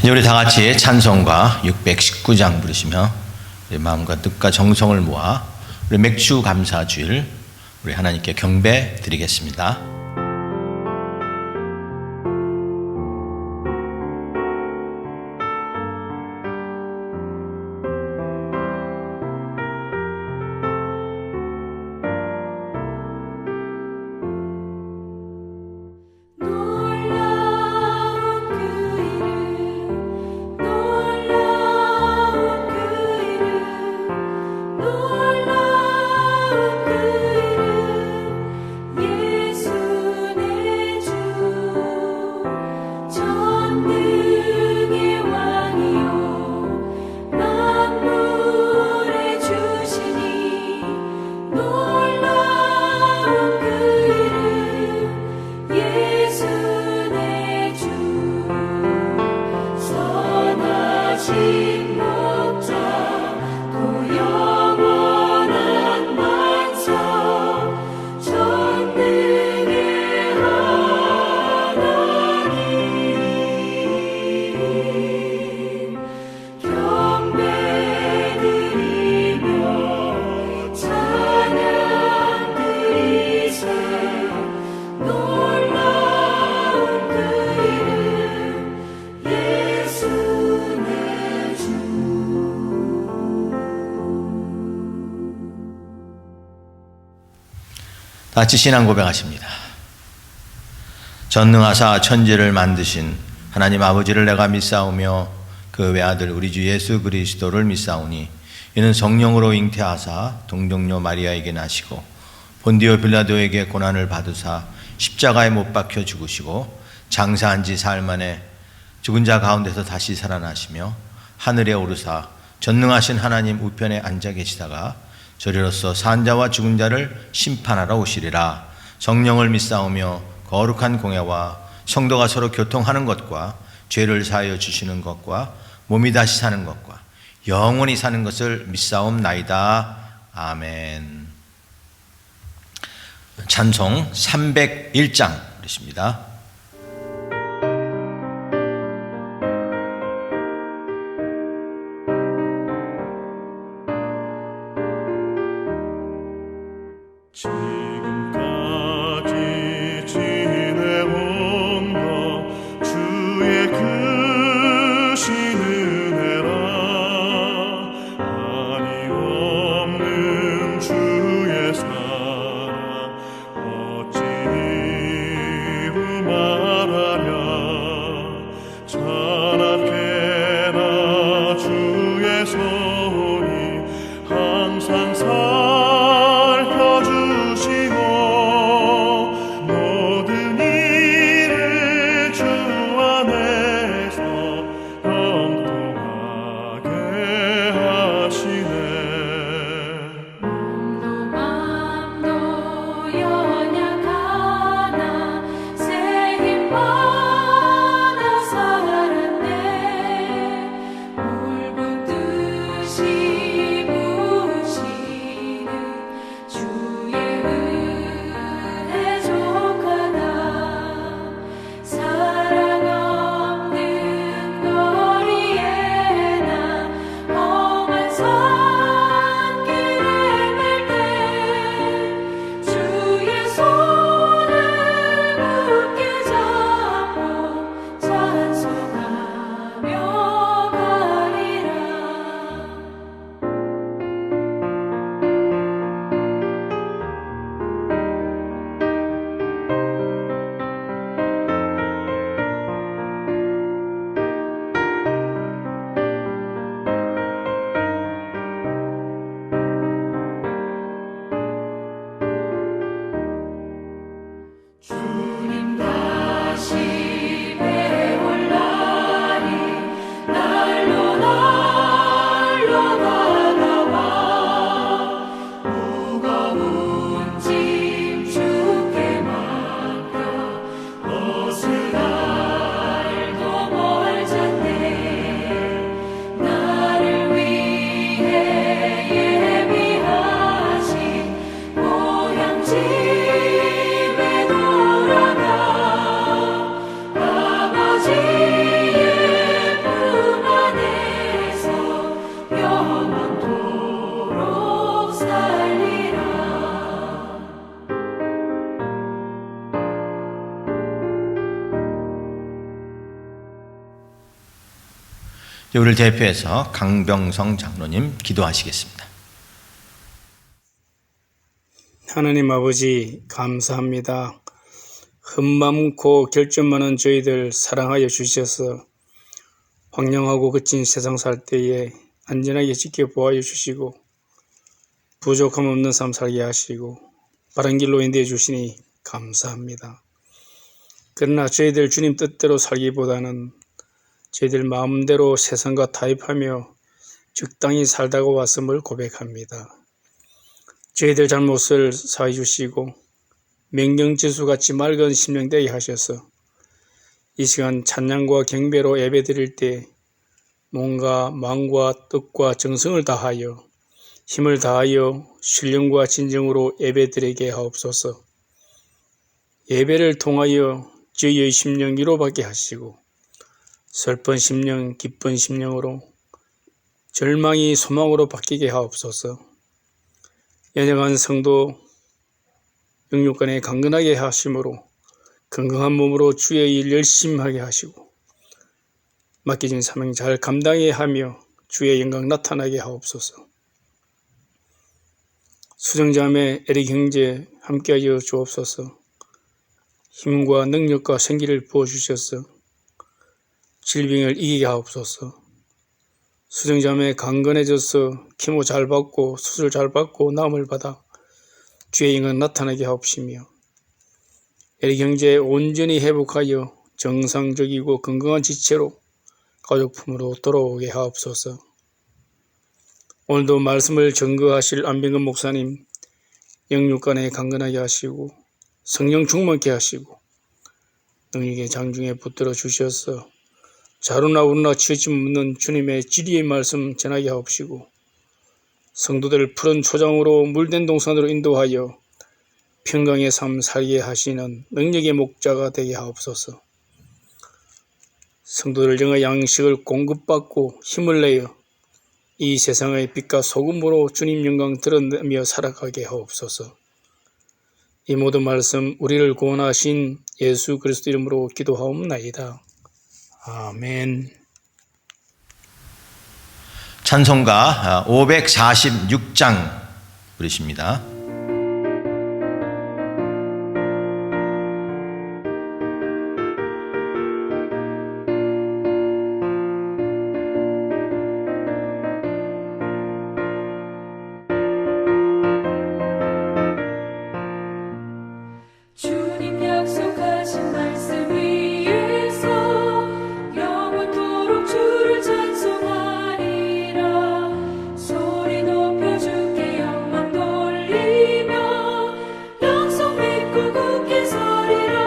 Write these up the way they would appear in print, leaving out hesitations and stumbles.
이제 우리 다 같이 찬송가 619장 부르시며 우리 마음과 뜻과 정성을 모아 우리 맥주 감사 주일 우리 하나님께 경배 드리겠습니다. 같이 신앙 고백하십니다. 전능하사 천지를 만드신 하나님 아버지를 내가 믿사오며 그 외아들 우리 주 예수 그리스도를 믿사오니 이는 성령으로 잉태하사 동정녀 마리아에게 나시고 본디오 빌라도에게 고난을 받으사 십자가에 못 박혀 죽으시고 장사한 지 사흘 만에 죽은 자 가운데서 다시 살아나시며 하늘에 오르사 전능하신 하나님 우편에 앉아 계시다가 저리로서 산 자와 죽은 자를 심판하러 오시리라. 성령을 믿사오며 거룩한 공예와 성도가 서로 교통하는 것과 죄를 사하여 주시는 것과 몸이 다시 사는 것과 영원히 사는 것을 믿사옵나이다. 아멘. 찬송 301장 그렇습니다. 지금까지 지내온 것 주의 크신 은혜라. 한이 없는 주의 사랑 어찌 이루며 우리를 대표해서 강병성 장로님 기도하시겠습니다. 하나님 아버지 감사합니다. 흠맘고 결점 많은 저희들 사랑하여 주셔서 황량하고 거친 세상 살 때에 안전하게 지켜보아여 주시고 부족함 없는 삶 살게 하시고 바른 길로 인도해 주시니 감사합니다. 그러나 저희들 주님 뜻대로 살기보다는 저희들 마음대로 세상과 타협하며 적당히 살다가 왔음을 고백합니다. 저희들 잘못을 사해 주시고 맹경지수같이 맑은 심령 되게 하셔서 이 시간 찬양과 경배로 예배 드릴 때 몸과 마음과 뜻과 정성을 다하여 힘을 다하여 신령과 진정으로 예배 드리게 하옵소서. 예배를 통하여 저희의 심령 위로받게 하시고 슬픈 심령 기쁜 심령으로 절망이 소망으로 바뀌게 하옵소서. 연약한 성도 영육간에 강건하게 하심으로 건강한 몸으로 주의 일 열심히 하게 하시고 맡겨진 사명 잘 감당해 하며 주의 영광 나타나게 하옵소서. 수정자매 에릭 형제 함께하여 주옵소서. 힘과 능력과 생기를 부어주셔서 질병을 이기게 하옵소서. 수정자매 강건해져서 키모 잘 받고 수술 잘 받고 나음을 받아 주의 영광 나타나게 하옵시며 에릭 형제 온전히 회복하여 정상적이고 건강한 지체로 가족품으로 돌아오게 하옵소서. 오늘도 말씀을 증거하실 안병근 목사님 영육간에 강건하게 하시고 성령 충만케 하시고 능력의 장중에 붙들어 주셔서 자루나 우루나 치우침 없는 주님의 진리의 말씀 전하게 하옵시고 성도들 푸른 초장으로 물된 동산으로 인도하여 평강의 삶 살게 하시는 능력의 목자가 되게 하옵소서. 성도들 영의 양식을 공급받고 힘을 내어 이 세상의 빛과 소금으로 주님 영광 드러내며 살아가게 하옵소서. 이 모든 말씀 우리를 구원하신 예수 그리스도 이름으로 기도하옵나이다. 아멘. 찬송가 546장 부르십니다. 주님 약속하신 말씀 위에서 영원토록 주를 찬송하리라. 소리 높여 주께 영광 돌리며 약속 믿고 굳게 서리라.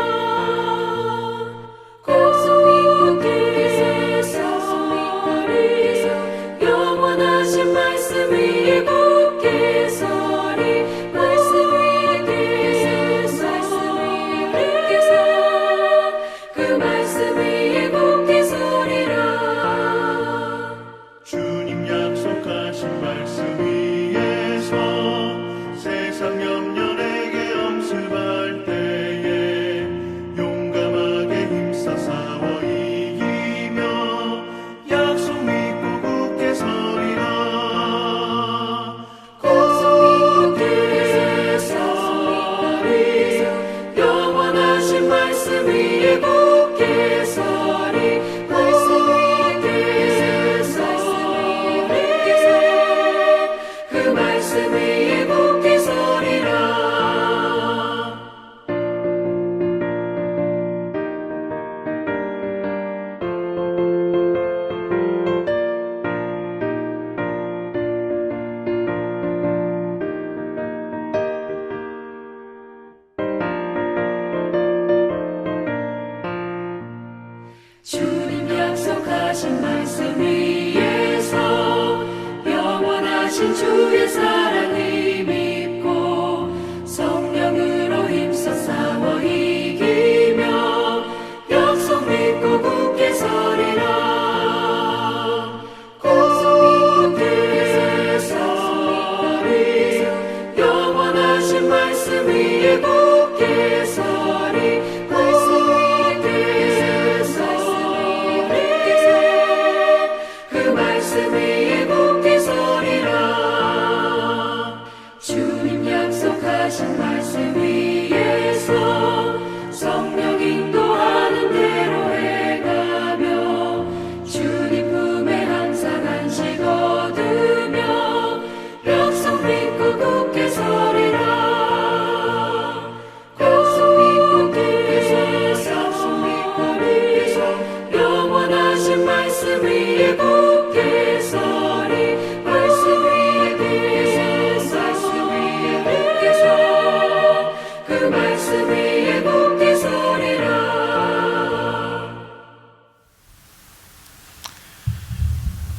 굳게 서리 영원하신 말씀 위에 굳게 서리. 말씀 위에 그 말씀 위에 굳게 서리라. 주님 약속하신 말씀 위에서 세상 염려에게 엄습할 때에 용감하게 힘써 싸워 이기며 약속 믿고 굳게 서리라. 굳게 서리 영원하신 말씀 위에 굳게 서리. 말씀 위에 서리 그 말씀 위에 굳게 서리라.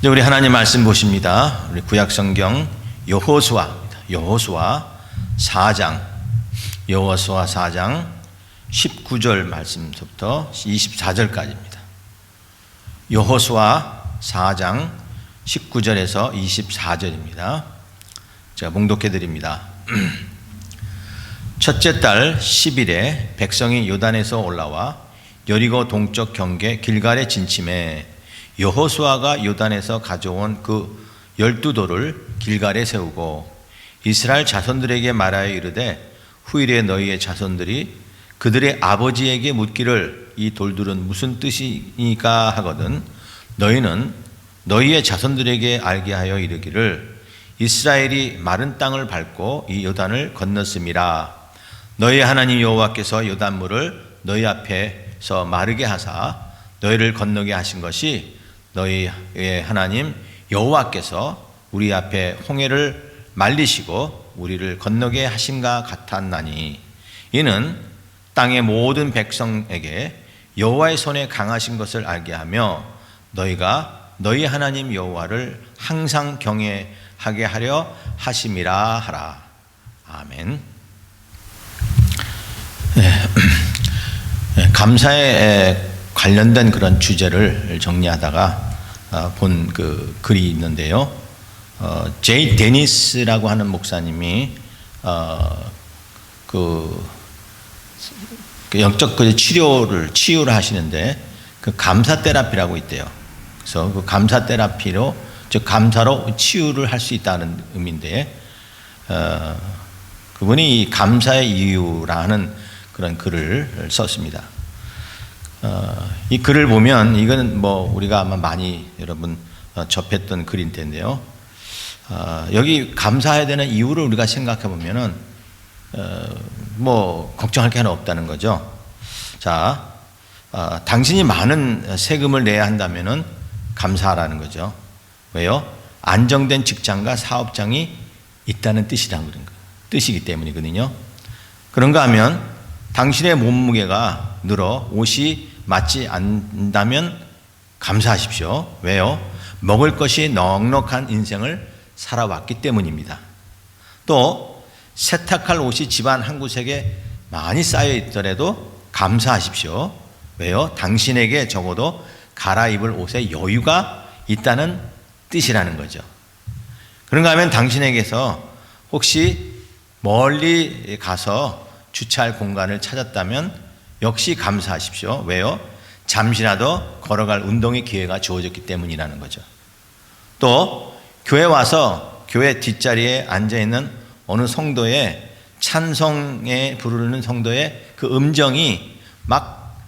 이제 우리 하나님 말씀 보십니다. 우리 구약성경 여호수아입니다. 여호수아 4장 19절 말씀부터 24절까지입니다. 여호수아 4장 19절에서 24절입니다. 제가 봉독해 드립니다. 첫째 달 10일에 백성이 요단에서 올라와 여리고 동쪽 경계 길갈에 진침해 여호수아가 요단에서 가져온 그 12돌을 길갈에 세우고 이스라엘 자손들에게 말하여 이르되 후일에 너희의 자손들이 그들의 아버지에게 묻기를 이 돌들은 무슨 뜻이니까 하거든 너희는 너희의 자손들에게 알게 하여 이르기를 이스라엘이 마른 땅을 밟고 이 요단을 건넜음이라. 너희 하나님 여호와께서 요단물을 너희 앞에서 마르게 하사 너희를 건너게 하신 것이 너희의 하나님 여호와께서 우리 앞에 홍해를 말리시고 우리를 건너게 하심과 같았나니 이는 땅의 모든 백성에게 여호와의 손에 강하신 것을 알게 하며 너희가 너희 하나님 여호와를 항상 경외하게 하려 하심이라 하라. 아멘. 감사에 관련된 그런 주제를 정리하다가 본 그 글이 있는데요. 제이 데니스라고 하는 목사님이 그 영적 치유를 하시는데 그 감사 테라피라고 있대요. 그래서 그 감사 테라피로 즉 감사로 치유를 할 수 있다는 의미인데 그분이 이 감사의 이유라는 그런 글을 썼습니다. 이 글을 보면 이거는 뭐 우리가 아마 많이 여러분 접했던 글일 텐데요. 여기 감사해야 되는 이유를 우리가 생각해 보면은 뭐 걱정할 게 하나 없다는 거죠. 자, 당신이 많은 세금을 내야 한다면은 감사하라는 거죠. 왜요? 안정된 직장과 사업장이 있다는 뜻이라는 그런 거, 뜻이기 때문이거든요. 그런가 하면 당신의 몸무게가 늘어 옷이 맞지 않는다면 감사하십시오. 왜요? 먹을 것이 넉넉한 인생을 살아왔기 때문입니다. 또 세탁할 옷이 집안 한 구석에 많이 쌓여 있더라도 감사하십시오. 왜요? 당신에게 적어도 갈아입을 옷에 여유가 있다는 뜻이라는 거죠. 그런가 하면 당신에게서 혹시 멀리 가서 주차할 공간을 찾았다면 역시 감사하십시오. 왜요? 잠시라도 걸어갈 운동의 기회가 주어졌기 때문이라는 거죠. 또 교회 와서 교회 뒷자리에 앉아있는 어느 성도의 찬송에 부르는 성도의 그 음정이 막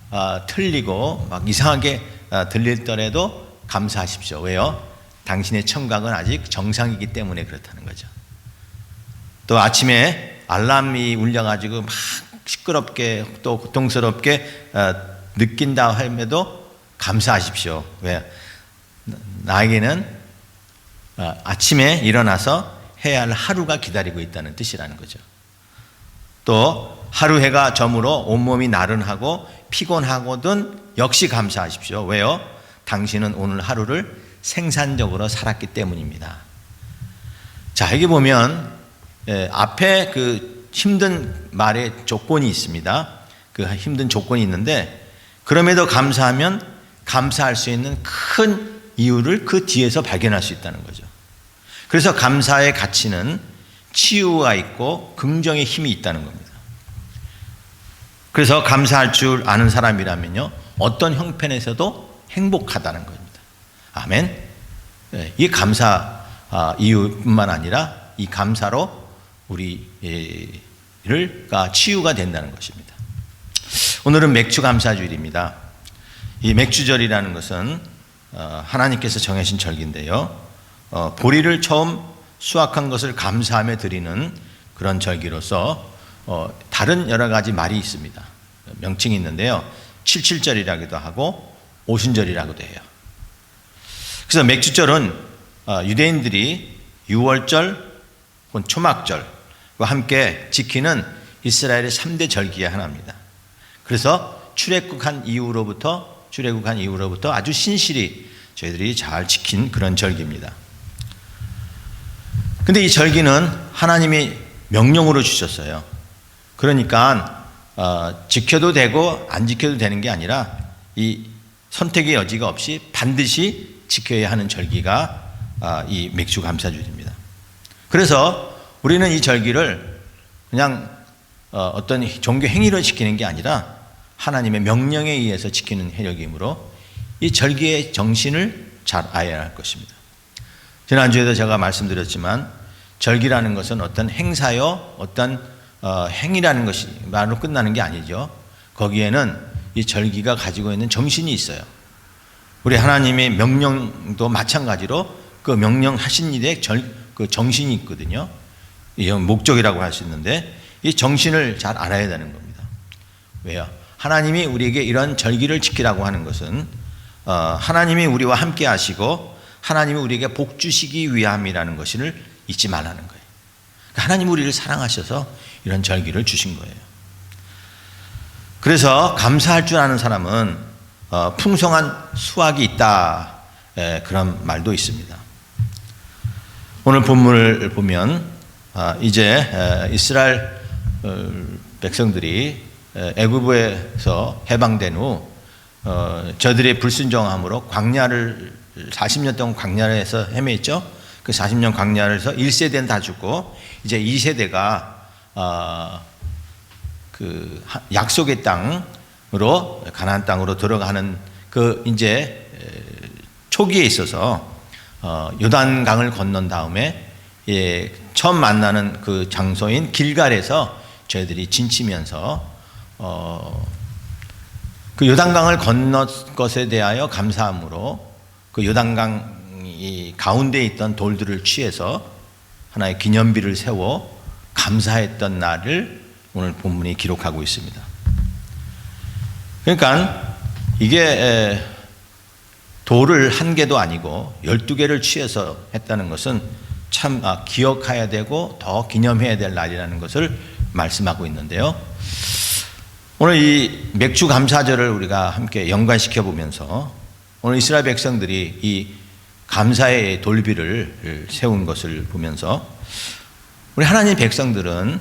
틀리고 막 이상하게 들리더라도 감사하십시오. 왜요? 당신의 청각은 아직 정상이기 때문에 그렇다는 거죠. 또 아침에 알람이 울려가지고 막 시끄럽게 또 고통스럽게 느낀다 함에도 감사하십시오. 왜? 나에게는 아침에 일어나서 해야 할 하루가 기다리고 있다는 뜻이라는 거죠. 또 하루 해가 저물어 온몸이 나른하고 피곤하거든 역시 감사하십시오. 왜요? 당신은 오늘 하루를 생산적으로 살았기 때문입니다. 자, 여기 보면 앞에 그 힘든 말의 조건이 있습니다. 그 힘든 조건이 있는데 그럼에도 감사하면 감사할 수 있는 큰 이유를 그 뒤에서 발견할 수 있다는 거죠. 그래서 감사의 가치는 치유가 있고 긍정의 힘이 있다는 겁니다. 그래서 감사할 줄 아는 사람이라면요, 어떤 형편에서도 행복하다는 겁니다. 아멘. 이 감사 이유뿐만 아니라 이 감사로 우리가 치유가 된다는 것입니다. 오늘은 맥주 감사주일입니다. 이 맥주절이라는 것은 하나님께서 정하신 절기인데요. 보리를 처음 수확한 것을 감사하며 드리는 그런 절기로서 다른 여러 가지 말이 있습니다. 명칭이 있는데요. 칠칠절이라기도 하고 오순절이라고도 해요. 그래서 맥주절은 유대인들이 유월절 혹은 초막절과 함께 지키는 이스라엘의 3대 절기의 하나입니다. 그래서 출애굽한 이후로부터 아주 신실히 저희들이 잘 지킨 그런 절기입니다. 근데 이 절기는 하나님이 명령으로 주셨어요. 그러니까 지켜도 되고 안 지켜도 되는 게 아니라 이 선택의 여지가 없이 반드시 지켜야 하는 절기가 이 맥주감사주일입니다. 그래서 우리는 이 절기를 그냥 어떤 종교 행위로 지키는 게 아니라 하나님의 명령에 의해서 지키는 절기이므로 이 절기의 정신을 잘 알아야 할 것입니다. 지난주에도 제가 말씀드렸지만 절기라는 것은 어떤 행사요, 어떤 행위라는 것이 말로 끝나는 게 아니죠. 거기에는 이 절기가 가지고 있는 정신이 있어요. 우리 하나님의 명령도 마찬가지로 그 명령하신 일에 그 정신이 있거든요. 이 목적이라고 할 수 있는데 이 정신을 잘 알아야 되는 겁니다. 왜요? 하나님이 우리에게 이런 절기를 지키라고 하는 것은 하나님이 우리와 함께 하시고 하나님이 우리에게 복 주시기 위함이라는 것을 잊지 말라는 거예요. 그러니까 하나님이 우리를 사랑하셔서 이런 절기를 주신 거예요. 그래서 감사할 줄 아는 사람은 풍성한 수확이 있다, 그런 말도 있습니다. 오늘 본문을 보면 이제 이스라엘 백성들이 애굽에서 해방된 후 저들의 불순종함으로 광야를 40년 동안 광야에서 헤맸죠. 그 40년 광야에서 1세대는 다 죽고 이제 2세대가 그 약속의 땅으로 가나안 땅으로 들어가는 그 이제 초기에 있어서 요단강을 건넌 다음에 처음 만나는 그 장소인 길갈에서 저희들이 진치면서 그 요단강을 건넌 것에 대하여 감사함으로 그 요단강 이 가운데에 있던 돌들을 취해서 하나의 기념비를 세워 감사했던 날을 오늘 본문이 기록하고 있습니다. 그러니까 이게 돌을 한 개도 아니고 12개를 취해서 했다는 것은 참 기억해야 되고 더 기념해야 될 날이라는 것을 말씀하고 있는데요. 오늘 이 맥주 감사절을 우리가 함께 연관시켜 보면서 오늘 이스라엘 백성들이 이 감사의 돌비를 세운 것을 보면서 우리 하나님 백성들은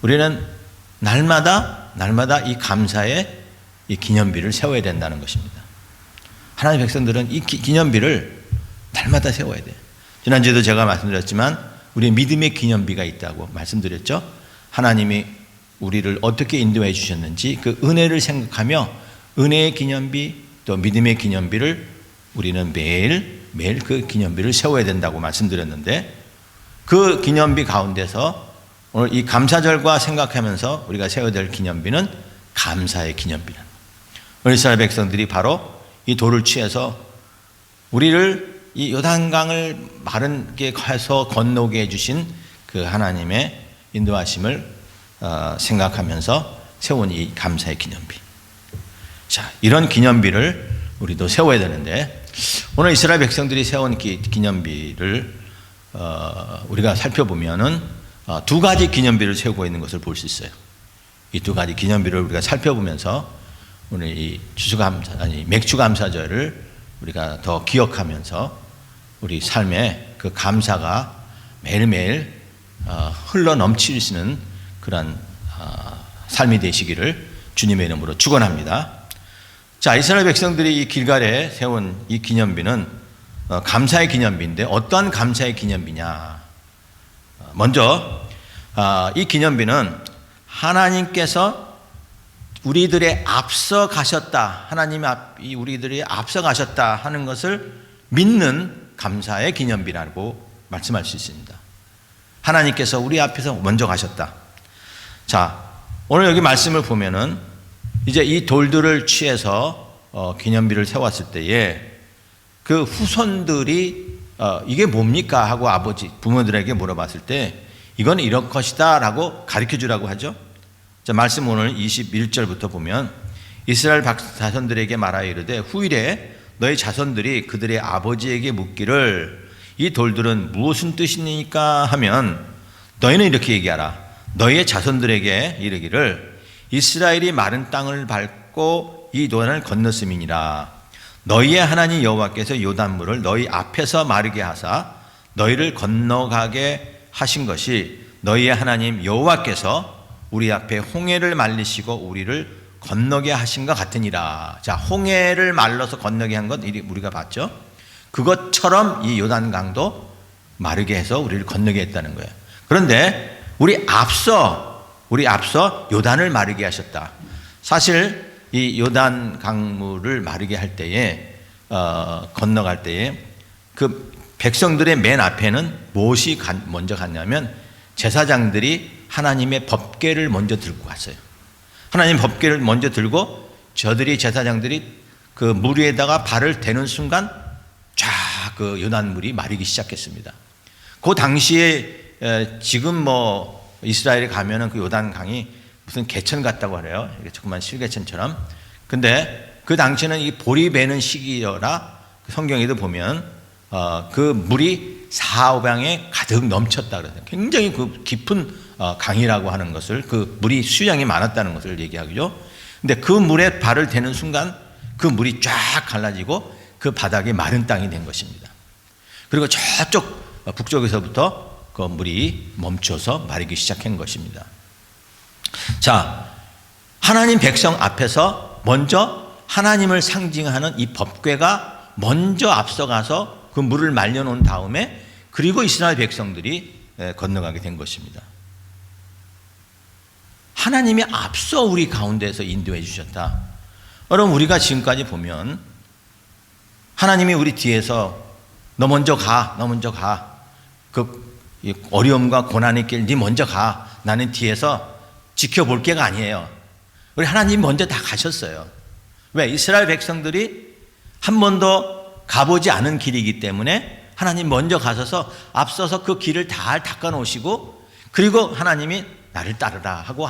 우리는 날마다 이 감사의 이 기념비를 세워야 된다는 것입니다. 하나님 백성들은 이 기념비를 날마다 세워야 돼요. 지난주에도 제가 말씀드렸지만 우리의 믿음의 기념비가 있다고 말씀드렸죠. 하나님이 우리를 어떻게 인도해 주셨는지 그 은혜를 생각하며 은혜의 기념비 또 믿음의 기념비를 우리는 매일 그 기념비를 세워야 된다고 말씀드렸는데 그 기념비 가운데서 오늘 이 감사절과 생각하면서 우리가 세워야 될 기념비는 감사의 기념비라는 거예요. 우리 이스라엘 백성들이 바로 이 돌을 취해서 우리를 이 요단강을 마르게 해서 건너게 해주신 그 하나님의 인도하심을 생각하면서 세운 이 감사의 기념비. 자, 이런 기념비를 우리도 세워야 되는데 오늘 이스라엘 백성들이 세운 기념비를 우리가 살펴보면은 두 가지 기념비를 세우고 있는 것을 볼 수 있어요. 이 두 가지 기념비를 우리가 살펴보면서 오늘 이 맥주감사절을 우리가 더 기억하면서 우리 삶에 그 감사가 매일매일 흘러 넘치시는 그런 삶이 되시기를 주님의 이름으로 축원합니다. 자, 이스라엘 백성들이 이 길갈에 세운 이 기념비는 감사의 기념비인데 어떠한 감사의 기념비냐? 먼저 이 기념비는 하나님께서 우리들의 앞서 가셨다, 하나님이 우리들이 앞서 가셨다 하는 것을 믿는 감사의 기념비라고 말씀할 수 있습니다. 하나님께서 우리 앞에서 먼저 가셨다. 자, 오늘 여기 말씀을 보면은 이제 이 돌들을 취해서 기념비를 세웠을 때에 그 후손들이 이게 뭡니까 하고 부모들에게 물어봤을 때 이건 이런 것이다 라고 가르쳐 주라고 하죠. 자, 말씀 오늘 21절부터 보면 이스라엘 자손들에게 말하여 이르되 후일에 너희 자손들이 그들의 아버지에게 묻기를 이 돌들은 무엇은 뜻이니까 하면 너희는 이렇게 얘기하라. 너희의 자손들에게 이르기를 이스라엘이 마른 땅을 밟고 이 요단을 건넜음이니라. 너희의 하나님 여호와께서 요단물을 너희 앞에서 마르게 하사 너희를 건너가게 하신 것이 너희의 하나님 여호와께서 우리 앞에 홍해를 말리시고 우리를 건너게 하신 것 같으니라. 자, 홍해를 말려서 건너게 한 것 우리가 봤죠. 그것처럼 이 요단강도 마르게 해서 우리를 건너게 했다는 거예요. 그런데 우리 앞서 요단을 마르게 하셨다. 사실 이 요단 강물을 마르게 할 때에 건너갈 때에 그 백성들의 맨 앞에는 무엇이 먼저 갔냐면 제사장들이 하나님의 법궤를 먼저 들고 갔어요. 하나님 법궤를 먼저 들고 제사장들이 그 물 위에다가 발을 대는 순간 쫙 그 요단물이 마르기 시작했습니다. 그 당시에 지금 뭐 이스라엘에 가면은 그 요단강이 무슨 개천 같다고 하래요. 조그만 실개천처럼. 근데 그 당시에는 이 볼이 배는 시기여라 성경에도 보면 그 물이 사방에 가득 넘쳤다 그래요. 굉장히 그 깊은 강이라고 하는 것을, 그 물이 수량이 많았다는 것을 얘기하고요. 근데 그 물에 발을 대는 순간 그 물이 쫙 갈라지고 그 바닥이 마른 땅이 된 것입니다. 그리고 저쪽 북쪽에서부터 그 물이 멈춰서 마르기 시작한 것입니다. 자, 하나님 백성 앞에서 먼저 하나님을 상징하는 이 법궤가 먼저 앞서가서 그 물을 말려놓은 다음에 그리고 이스라엘 백성들이 건너가게 된 것입니다. 하나님이 앞서 우리 가운데에서 인도해 주셨다. 여러분, 우리가 지금까지 보면 하나님이 우리 뒤에서 너 먼저 가, 너 먼저 가. 그 어려움과 고난의 길 네 먼저 가. 나는 뒤에서 지켜볼 게가 아니에요. 우리 하나님 먼저 다 가셨어요. 왜? 이스라엘 백성들이 한 번도 가보지 않은 길이기 때문에 하나님 먼저 가셔서 앞서서 그 길을 다 닦아 놓으시고 그리고 하나님이 나를 따르라 하고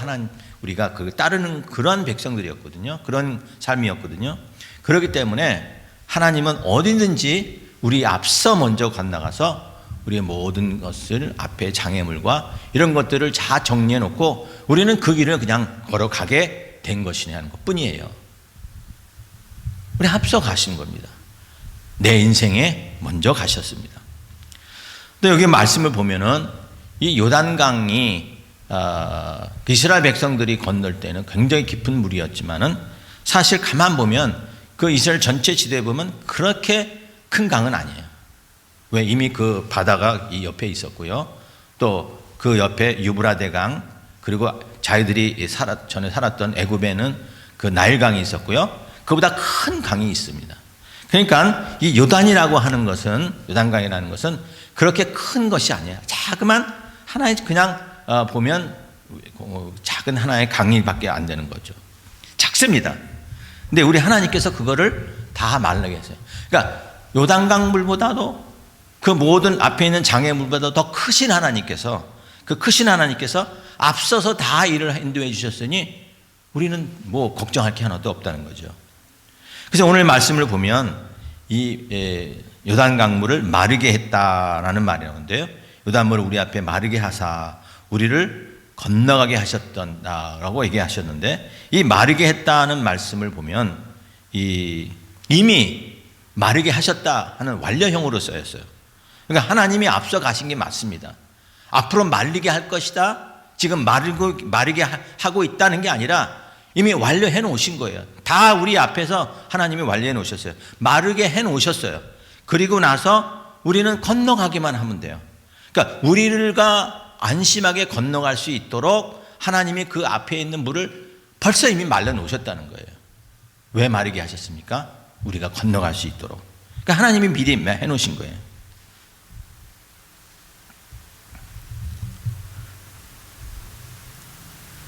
우리가 그 따르는 그런 백성들이었거든요. 그런 삶이었거든요. 그렇기 때문에 하나님은 어디든지 우리 앞서 먼저 건너가서 우리의 모든 것을 앞에 장애물과 이런 것들을 다 정리해 놓고 우리는 그 길을 그냥 걸어가게 된 것이냐는 것 뿐이에요. 우리 앞서 가신 겁니다. 내 인생에 먼저 가셨습니다. 또 여기 말씀을 보면은 이 요단강이 이스라엘 백성들이 건널 때는 굉장히 깊은 물이었지만은 사실 가만 보면 그 이스라엘 전체 지대에 보면 그렇게 큰 강은 아니에요. 왜? 이미 그 바다가 이 옆에 있었고요. 또 그 옆에 유브라데 강, 그리고 자기들이 전에 살았던 애굽에는 그 나일강이 있었고요. 그보다 큰 강이 있습니다. 그러니까 이 요단이라고 하는 것은, 요단강이라는 것은 그렇게 큰 것이 아니에요. 자그만 하나의 그냥 보면 작은 하나의 강일밖에 안 되는 거죠. 작습니다. 근데 우리 하나님께서 그거를 다 말르게 했어요. 그러니까 요단강 물보다도 그 모든 앞에 있는 장애물보다 더 크신 하나님께서, 그 크신 하나님께서 앞서서 다 일을 인도해 주셨으니 우리는 뭐 걱정할 게 하나도 없다는 거죠. 그래서 오늘 말씀을 보면 이 요단강물을 마르게 했다라는 말이 나오는데요. 요단물을 우리 앞에 마르게 하사 우리를 건너가게 하셨다라고 얘기하셨는데, 이 마르게 했다는 말씀을 보면 이미 마르게 하셨다 하는 완료형으로 쓰였어요. 그러니까 하나님이 앞서 가신 게 맞습니다. 앞으로 말리게 할 것이다, 지금 마르게 하고 있다는 게 아니라 이미 완료해 놓으신 거예요. 다 우리 앞에서 하나님이 완료해 놓으셨어요. 마르게 해 놓으셨어요. 그리고 나서 우리는 건너가기만 하면 돼요. 그러니까 우리가 안심하게 건너갈 수 있도록 하나님이 그 앞에 있는 물을 벌써 이미 말려 놓으셨다는 거예요. 왜 마르게 하셨습니까? 우리가 건너갈 수 있도록. 그러니까 하나님이 미리 해 놓으신 거예요.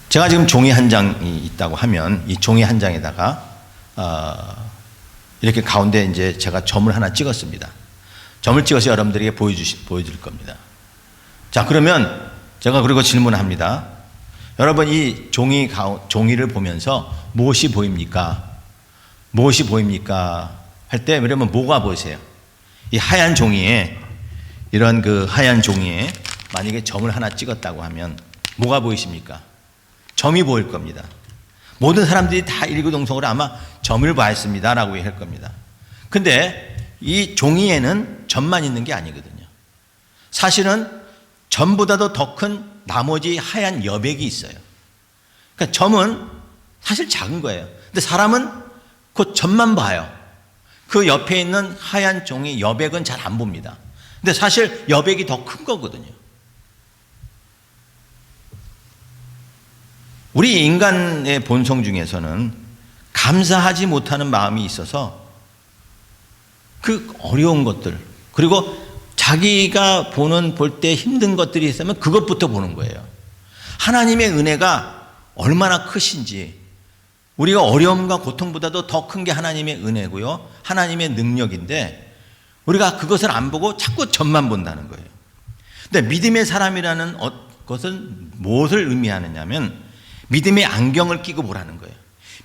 제가 지금 종이 한 장이 있다고 하면 이 종이 한 장에다가 이렇게 가운데 이제 제가 점을 하나 찍었습니다. 점을 찍어서 여러분들에게 보여줄 겁니다. 자, 그러면 제가 그리고 질문을 합니다. 여러분, 이 종이를 보면서 무엇이 보입니까? 무엇이 보입니까? 할 때 그러면 뭐가 보이세요? 이 하얀 종이에, 이런 그 하얀 종이에 만약에 점을 하나 찍었다고 하면 뭐가 보이십니까? 점이 보일 겁니다. 모든 사람들이 다 일구동성으로 아마 점을 보았습니다라고 할 겁니다. 근데 이 종이에는 점만 있는 게 아니거든요. 사실은 점보다도 더 큰 나머지 하얀 여백이 있어요. 그러니까 점은 사실 작은 거예요. 근데 사람은 그 점만 봐요. 그 옆에 있는 하얀 종이 여백은 잘 안 봅니다. 근데 사실 여백이 더 큰 거거든요. 우리 인간의 본성 중에서는 감사하지 못하는 마음이 있어서 그 어려운 것들, 그리고 자기가 볼 때 힘든 것들이 있으면 그것부터 보는 거예요. 하나님의 은혜가 얼마나 크신지, 우리가 어려움과 고통보다도 더 큰 게 하나님의 은혜고요, 하나님의 능력인데 우리가 그것을 안 보고 자꾸 점만 본다는 거예요. 근데 믿음의 사람이라는 것은 무엇을 의미하느냐면 믿음의 안경을 끼고 보라는 거예요.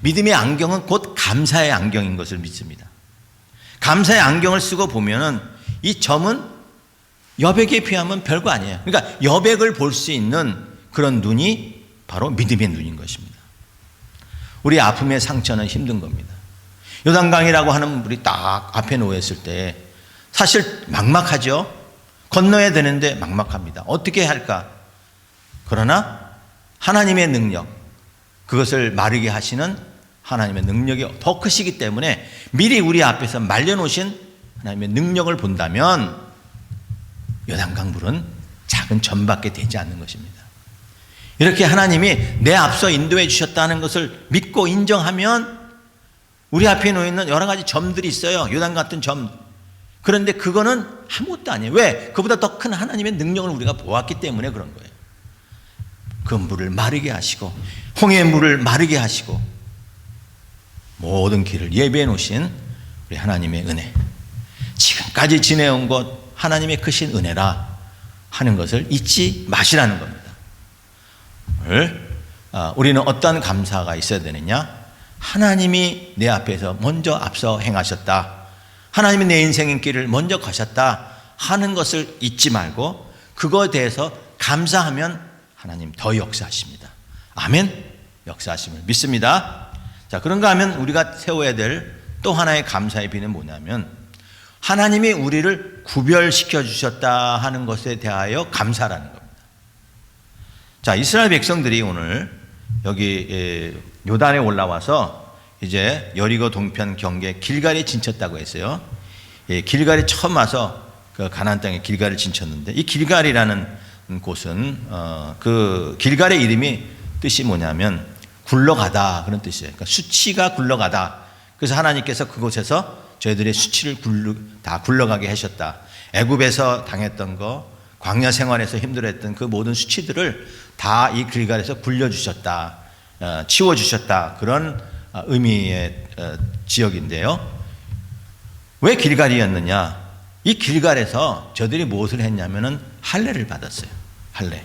믿음의 안경은 곧 감사의 안경인 것을 믿습니다. 감사의 안경을 쓰고 보면은 이 점은 여백에 비하면 별거 아니에요. 그러니까 여백을 볼 수 있는 그런 눈이 바로 믿음의 눈인 것입니다. 우리 아픔의 상처는 힘든 겁니다. 요단강이라고 하는 물이 딱 앞에 놓였을 때 사실 막막하죠. 건너야 되는데 막막합니다. 어떻게 할까? 그러나 하나님의 능력, 그것을 마르게 하시는 하나님의 능력이 더 크시기 때문에 미리 우리 앞에서 말려놓으신 하나님의 능력을 본다면 요단강 물은 작은 점밖에 되지 않는 것입니다. 이렇게 하나님이 내 앞서 인도해 주셨다는 것을 믿고 인정하면 우리 앞에 놓여있는 여러 가지 점들이 있어요. 요단 같은 점. 그런데 그거는 아무것도 아니에요. 왜? 그보다 더 큰 하나님의 능력을 우리가 보았기 때문에 그런 거예요. 그 물을 마르게 하시고 홍해의 물을 마르게 하시고 모든 길을 예비해 놓으신 우리 하나님의 은혜, 지금까지 지내온 것 하나님의 크신 은혜라 하는 것을 잊지 마시라는 겁니다. 오늘 우리는 어떤 감사가 있어야 되느냐? 하나님이 내 앞에서 먼저 앞서 행하셨다, 하나님이 내 인생의 길을 먼저 가셨다 하는 것을 잊지 말고 그거에 대해서 감사하면 하나님 더 역사하십니다. 아멘. 역사하심을 믿습니다. 자, 그런가 하면 우리가 세워야 될 또 하나의 감사의 비는 뭐냐면 하나님이 우리를 구별시켜 주셨다 하는 것에 대하여 감사라는 겁니다. 자, 이스라엘 백성들이 오늘 여기 요단에 올라와서 이제 여리고 동편 경계 길갈에 진쳤다고 했어요. 길갈에 처음 와서 그 가나안 땅에 길갈을 진쳤는데 이 길갈이라는 곳은 그 길갈의 이름이 뜻이 뭐냐면 굴러가다 그런 뜻이에요. 그러니까 수치가 굴러가다. 그래서 하나님께서 그곳에서 저희들의 수치를 다 굴러가게 하셨다. 애굽에서 당했던 거, 광야 생활에서 힘들었던 그 모든 수치들을 다 이 길갈에서 굴려주셨다, 치워주셨다, 그런 의미의 지역인데요. 왜 길갈이었느냐? 이 길갈에서 저들이 무엇을 했냐면은 할례를 받았어요. 할례.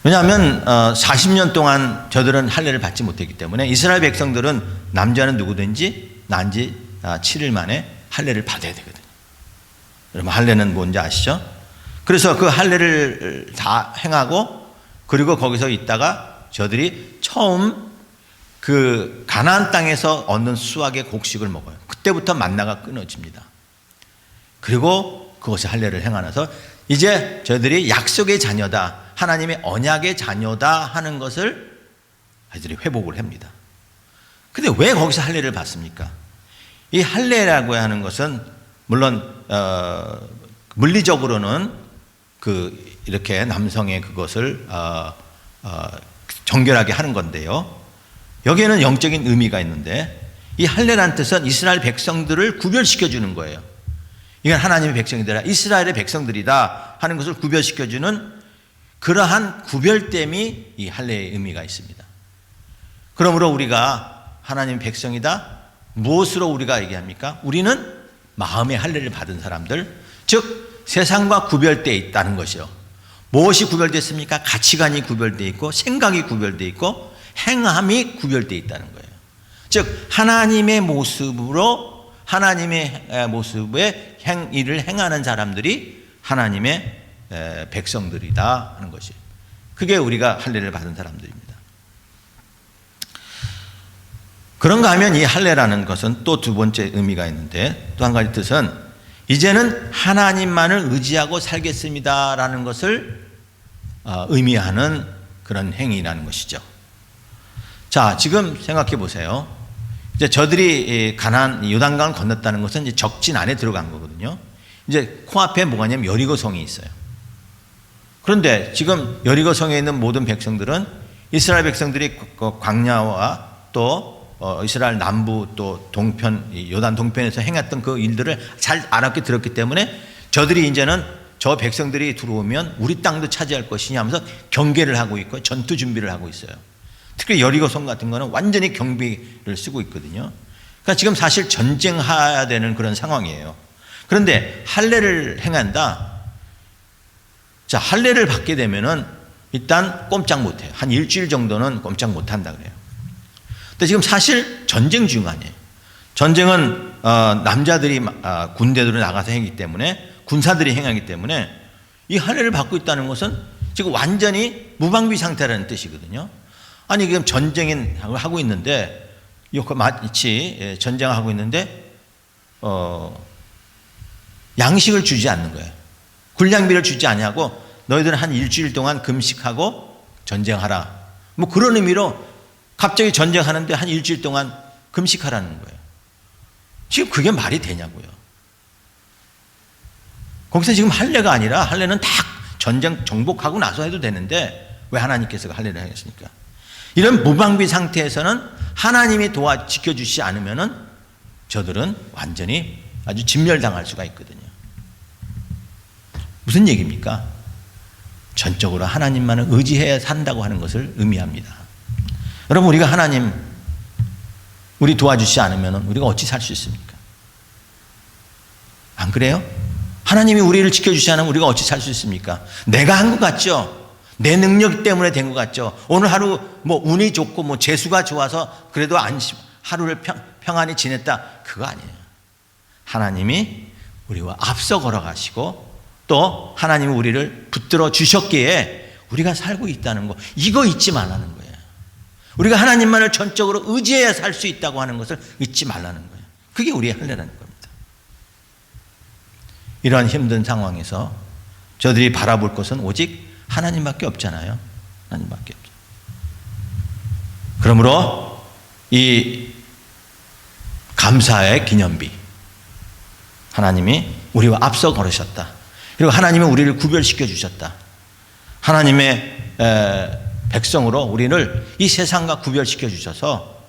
왜냐하면 40년 동안 저들은 할례를 받지 못했기 때문에 이스라엘 백성들은 남자는 누구든지 난지 7일 만에 할례를 받아야 되거든요. 여러분 할례는 뭔지 아시죠? 그래서 그 할례를 다 행하고 그리고 거기서 있다가 저들이 처음 그 가나안 땅에서 얻는 수확의 곡식을 먹어요. 그때부터 만나가 끊어집니다. 그리고 그것이 할례를 행하면서 이제 저들이 약속의 자녀다, 하나님의 언약의 자녀다 하는 것을 아이들이 회복을 합니다. 근데 왜 거기서 할례를 받습니까? 이 할례라고 하는 것은 물론 물리적으로는 그 이렇게 남성의 그것을 정결하게 하는 건데요. 여기에는 영적인 의미가 있는데 이 할례라는 뜻은 이스라엘 백성들을 구별시켜 주는 거예요. 이건 하나님의 백성이다, 이스라엘의 백성들이다 하는 것을 구별시켜 주는 그러한 구별됨이 이 할례의 의미가 있습니다. 그러므로 우리가 하나님의 백성이다, 무엇으로 우리가 얘기합니까? 우리는 마음의 할례를 받은 사람들, 즉 세상과 구별되어 있다는 것이요. 무엇이 구별됐습니까? 가치관이 구별되어 있고 생각이 구별되어 있고 행함이 구별되어 있다는 거예요. 즉 하나님의 모습으로, 하나님의 모습의 일을 행하는 사람들이 하나님의 백성들이다 하는 것이에요. 그게 우리가 할례를 받은 사람들입니다. 그런가 하면 이 할례라는 것은 또 두 번째 의미가 있는데, 또 한 가지 뜻은 이제는 하나님만을 의지하고 살겠습니다라는 것을 의미하는 그런 행위라는 것이죠. 자, 지금 생각해 보세요. 이제 저들이 가나안 요단강을 건넜다는 것은 이제 적진 안에 들어간 거거든요. 이제 코앞에 뭐가 있냐면 여리고성이 있어요. 그런데 지금 여리고성에 있는 모든 백성들은 이스라엘 백성들이 광야와 또 이스라엘 남부 또 동편, 요단 동편에서 행했던 그 일들을 잘 알았게 들었기 때문에 저들이 이제는 저 백성들이 들어오면 우리 땅도 차지할 것이냐 하면서 경계를 하고 있고 전투 준비를 하고 있어요. 특히 여리고성 같은 거는 완전히 경비를 쓰고 있거든요. 그러니까 지금 사실 전쟁해야 되는 그런 상황이에요. 그런데 할례를 행한다. 자, 할례를 받게 되면은 일단 꼼짝 못해요. 한 일주일 정도는 꼼짝 못한다 그래요. 근데 지금 사실 전쟁 중 아니에요. 전쟁은 남자들이 군대들로 나가서 하기 때문에, 군사들이 행하기 때문에 이 할례를 받고 있다는 것은 지금 완전히 무방비 상태라는 뜻이거든요. 아니 지금 전쟁을 하고 있는데, 마치 전쟁하고 있는데 양식을 주지 않는 거예요. 군량비를 주지 않냐고, 너희들은 한 일주일 동안 금식하고 전쟁하라. 뭐 그런 의미로 갑자기 전쟁하는데 한 일주일 동안 금식하라는 거예요. 지금 그게 말이 되냐고요. 거기서 지금 할례가 아니라, 할례는 다 전쟁 정복하고 나서 해도 되는데 왜 하나님께서 할례를 하겠습니까? 이런 무방비 상태에서는 하나님이 지켜주시지 않으면은 저들은 완전히 아주 진멸당할 수가 있거든요. 무슨 얘기입니까? 전적으로 하나님만을 의지해야 산다고 하는 것을 의미합니다. 여러분, 우리가 하나님 우리 도와주시지 않으면 우리가 어찌 살 수 있습니까? 안 그래요? 하나님이 우리를 지켜주시지 않으면 우리가 어찌 살 수 있습니까? 내가 한 것 같죠? 내 능력 때문에 된 것 같죠? 오늘 하루 뭐 운이 좋고 뭐 재수가 좋아서 그래도 하루를 평안히 지냈다. 그거 아니에요. 하나님이 우리와 앞서 걸어가시고 또 하나님이 우리를 붙들어 주셨기에 우리가 살고 있다는 거, 이거 잊지 말라는 거예요. 우리가 하나님만을 전적으로 의지해야 살 수 있다고 하는 것을 잊지 말라는 거예요. 그게 우리의 할례라는 겁니다. 이러한 힘든 상황에서 저들이 바라볼 것은 오직 하나님밖에 없잖아요. 하나님밖에 없죠. 그러므로 이 감사의 기념비, 하나님이 우리와 앞서 걸으셨다. 그리고 하나님이 우리를 구별시켜 주셨다. 하나님의 백성으로 우리를 이 세상과 구별시켜 주셔서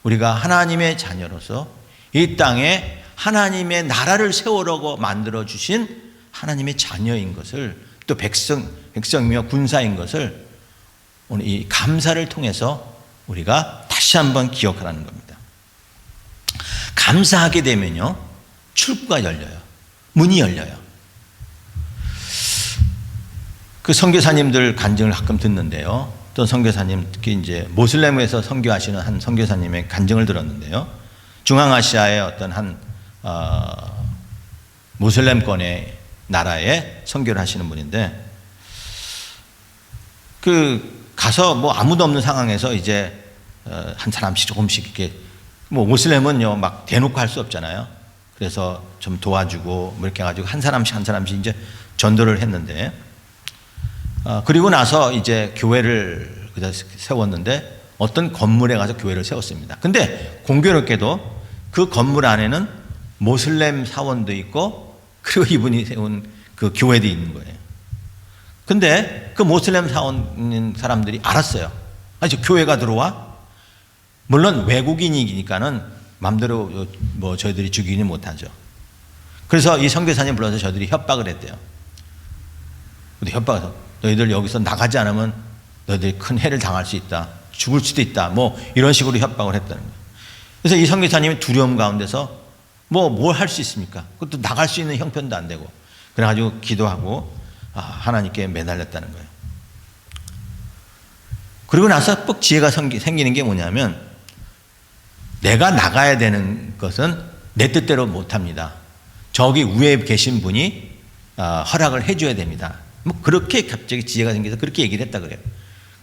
우리가 하나님의 자녀로서 이 땅에 하나님의 나라를 세우려고 만들어 주신 하나님의 자녀인 것을, 또 백성이며 군사인 것을 오늘 이 감사를 통해서 우리가 다시 한번 기억하라는 겁니다. 감사하게 되면요, 출구가 열려요. 문이 열려요. 그 선교사님들 간증을 가끔 듣는데요. 어떤 선교사님, 특히 이제 모슬렘에서 선교하시는 한 선교사님의 간증을 들었는데요. 중앙아시아의 어떤 한 모슬렘권의 나라에 선교를 하시는 분인데, 그 가서 뭐 아무도 없는 상황에서 이제 한 사람씩 조금씩 이렇게, 뭐 모슬렘은요 막 대놓고 할 수 없잖아요. 그래서 좀 도와주고 뭐 이렇게 해가지고 한 사람씩 이제 전도를 했는데, 그리고 나서 이제 교회를 세웠는데 어떤 건물에 가서 교회를 세웠습니다. 근데 공교롭게도 그 건물 안에는 모슬렘 사원도 있고 그리고 이분이 세운 그 교회도 있는 거예요. 근데 그 모슬렘 사원 사람들이 알았어요. 아니, 교회가 들어와? 물론 외국인이니까는 마음대로 뭐 저희들이 죽이지는 못하죠. 그래서 이 선교사님 불러서 저희들이 협박을 했대요. 근데 협박해서 너희들 여기서 나가지 않으면 너희들이 큰 해를 당할 수 있다. 죽을 수도 있다. 뭐 이런 식으로 협박을 했다는 거예요. 그래서 이 선교사님이 두려움 가운데서 뭘 할 수 있습니까? 그것도 나갈 수 있는 형편도 안 되고, 그래가지고 기도하고 하나님께 매달렸다는 거예요. 그리고 나서 꼭 지혜가 생기는 게 뭐냐면, 내가 나가야 되는 것은 내 뜻대로 못합니다. 저기 위에 계신 분이 허락을 해줘야 됩니다. 뭐 그렇게 갑자기 지혜가 생겨서 그렇게 얘기를 했다 그래요.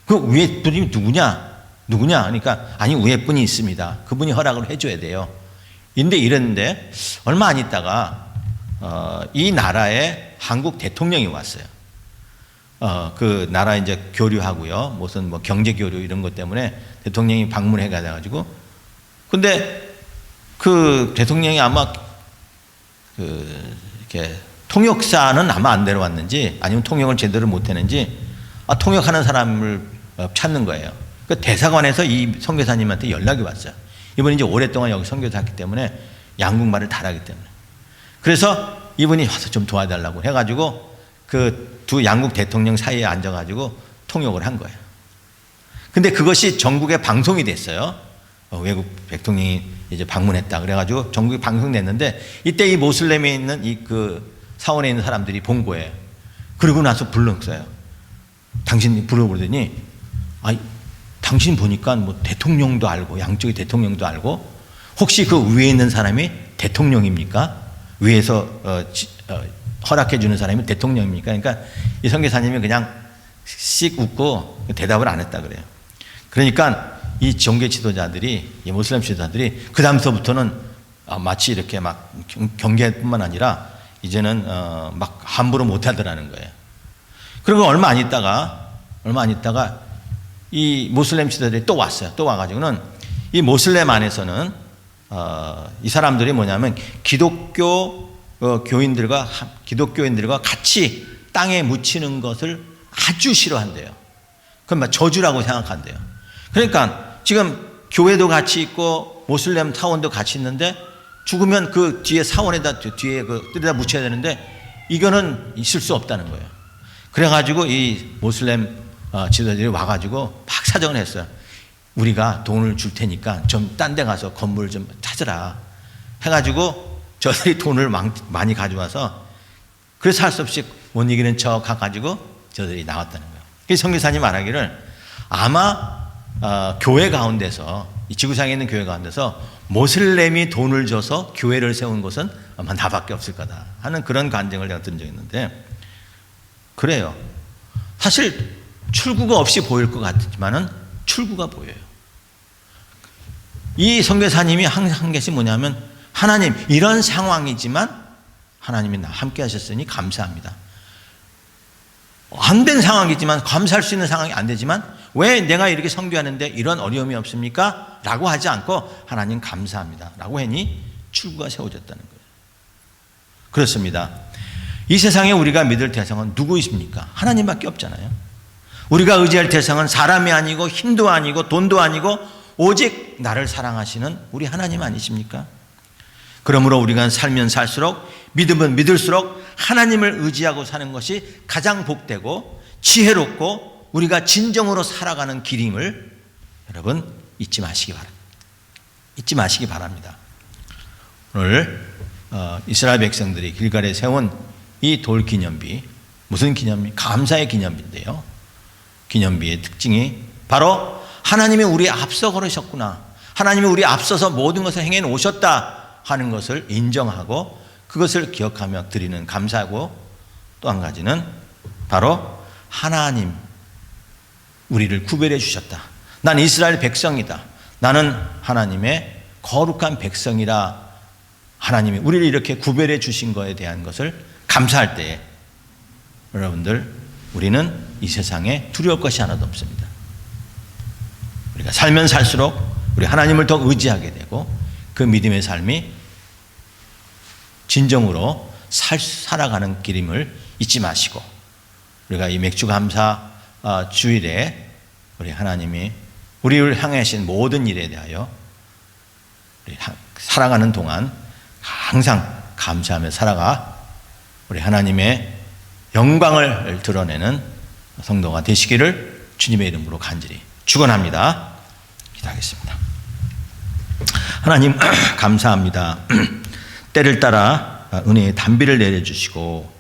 그 위에 분이 누구냐? 누구냐? 그러니까 아니 위에 분이 있습니다. 그분이 허락을 해줘야 돼요. 근데 이랬는데 얼마 안 있다가 이 나라에 한국 대통령이 왔어요. 그 나라 이제 교류하고요. 무슨 뭐 경제 교류 이런 것 때문에 대통령이 방문해 가지고 근데 그 대통령이 아마 이렇게 통역사는 아마 안 데려왔는지 아니면 통역을 제대로 못 했는지 통역하는 사람을 찾는 거예요. 그 대사관에서 이 선교사님한테 연락이 왔어요. 이분이 이제 오랫동안 여기 선교사했기 때문에 양국말을 잘하기 때문에. 그래서 이분이 와서 좀 도와달라고 해가지고 그 두 양국 대통령 사이에 앉아가지고 통역을 한 거예요. 근데 그것이 전국에 방송이 됐어요. 외국 대통령이 이제 방문했다. 그래가지고 전국에 방송됐는데 이때 이 모슬렘에 있는 이 그 사원에 있는 사람들이 본 거예요. 그러고 나서 불렀어요. 당신 불러보더니 당신 보니까 뭐 대통령도 알고 양쪽의 대통령도 알고 혹시 그 위에 있는 사람이 대통령입니까? 위에서 허락해 주는 사람이 대통령입니까? 그러니까 이 선교사님이 그냥 씩 웃고 대답을 안 했다 그래요. 그러니까 이 종교 지도자들이 이 모슬렘 지도자들이 그 다음서부터는 마치 이렇게 막 경계뿐만 아니라 이제는 막 함부로 못 하더라는 거예요. 그리고 얼마 안 있다가 이 모슬렘 지도자들이 또 왔어요. 또 와가지고는 이 모슬렘 안에서는 이 사람들이 뭐냐면 기독교인들과 같이 땅에 묻히는 것을 아주 싫어한대요. 그건 막 저주라고 생각한대요. 그러니까 지금 교회도 같이 있고 모슬렘 사원도 같이 있는데 죽으면 그 뒤에 사원에다 뒤에 그 뜰에다 묻혀야 되는데 이거는 있을 수 없다는 거예요. 그래가지고 이 모슬렘 지도자들이 와가지고 막 사정을 했어요. 우리가 돈을 줄 테니까 좀 딴 데 가서 건물 좀 찾으라 해가지고 저들이 돈을 많이 가져와서 그래서 할 수 없이 못 이기는 척 가가지고 저들이 나왔다는 거예요. 그래서 선교사님 말하기를 아마 교회 가운데서 이 지구상에 있는 교회 가운데서 모슬렘이 돈을 줘서 교회를 세운 곳은 아마 나밖에 없을 거다 하는 그런 간증을 제가 들은 적이 있는데 그래요. 사실 출구가 없이 보일 것 같지만은 출구가 보여요. 이 선교사님이 항상 한 것이 뭐냐면 하나님 이런 상황이지만 하나님이 나 함께 하셨으니 감사합니다. 안 된 상황이지만 감사할 수 있는 상황이 안 되지만 왜 내가 이렇게 선교하는데 이런 어려움이 없습니까? 라고 하지 않고 하나님 감사합니다 라고 하니 출구가 세워졌다는 거예요. 그렇습니다. 이 세상에 우리가 믿을 대상은 누구이십니까? 하나님밖에 없잖아요. 우리가 의지할 대상은 사람이 아니고 힘도 아니고 돈도 아니고 오직 나를 사랑하시는 우리 하나님 아니십니까? 그러므로 우리가 살면 살수록 믿으면 믿을수록 하나님을 의지하고 사는 것이 가장 복되고 지혜롭고 우리가 진정으로 살아가는 길임을 여러분 잊지 마시기 바랍니다. 오늘 이스라엘 백성들이 길갈에 세운 이 돌 기념비 무슨 기념비? 감사의 기념비인데요. 기념비의 특징이 바로 하나님이 우리 앞서 걸으셨구나. 하나님이 우리 앞서서 모든 것을 행해 오셨다 하는 것을 인정하고 그것을 기억하며 드리는 감사하고 또 한 가지는 바로 하나님 우리를 구별해 주셨다. 난 이스라엘 백성이다. 나는 하나님의 거룩한 백성이라 하나님이 우리를 이렇게 구별해 주신 것에 대한 것을 감사할 때에 여러분들 우리는 이 세상에 두려울 것이 하나도 없습니다. 우리가 살면 살수록 우리 하나님을 더 의지하게 되고 그 믿음의 삶이 진정으로 살아가는 길임을 잊지 마시고 우리가 이 맥주 감사 주일에 우리 하나님이 우리를 향해 하신 모든 일에 대하여 우리 살아가는 동안 항상 감사하며 살아가 우리 하나님의 영광을 드러내는 성도가 되시기를 주님의 이름으로 간절히 축원합니다. 기도하겠습니다. 하나님 감사합니다. 때를 따라 은혜의 단비를 내려주시고